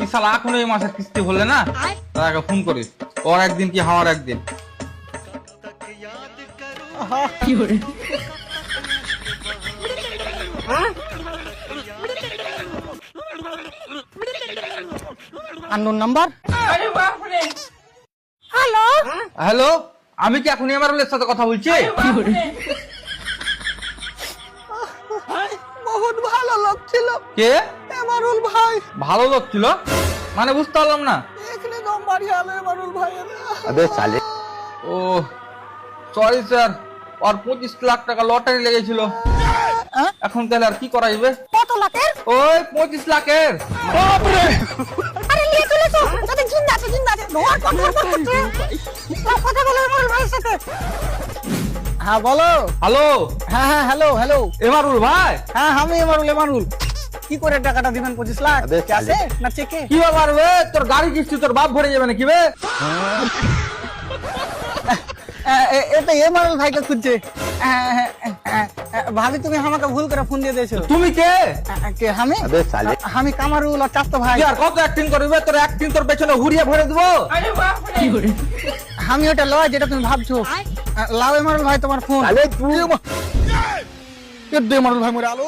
এই শালা এখন এই মাসের কিস্তি হলে না তাকে ফোন করিস, ওর একদিন কি আমার একদিন। Unknown number. হ্যালো হ্যালো, আমি কি এখন এমআরএল এর সাথে কথা বলছি? বহুত ভালো লোক ছিল কে? এমারুল ভাই। ভালো লোক ছিল মানে বুঝতে পারলাম না। এখানে নাম্বার আলো এমারুল ভাই। ও সরি স্যার, ওর 25 লাখ টাকা লটারি লেগেছিল। এখন তাহলে আর কি করা যাবে? কত লাখের? ওই 25 লাখের। আরে নিয়ে চলে তো, যাতে জিন্দা আছে জিন্দা আছে। ধর কথা বলো এমারুল ভাইয়ের সাথে। হ্যাঁ বলো। হ্যালো, হ্যাঁ হ্যাঁ হ্যালো হ্যালো। এমআরুল ভাই। হ্যাঁ আমি এমারুল। কি করে টাকাটা দিবেন 25 লাখ? ক্যাশে না চেকে? কি ব্যাপার বে, তোর গাড়ি কিস্তি তোর বাপ ভরে যাবে নাকি বে? এটা এমারুল ভাইকে খুঁজছে। ভাবি তুমি আমাকে ভুল করে ফোন দিয়ে দিয়েছো। তুমি কে? কে আমি? আমি কামারুল আর চাস্তো ভাই। কি আর কত অ্যাক্টিং করবে? তোর অ্যাক্টিং তোর পেছনে হুড়িয়ে ভরে দেবো। আমি ওটা লয় যেটা তুমি ভাবছো। লাও এমারুল ভাই তোমার ফোন। এমারুল ভাই মোরে আলো।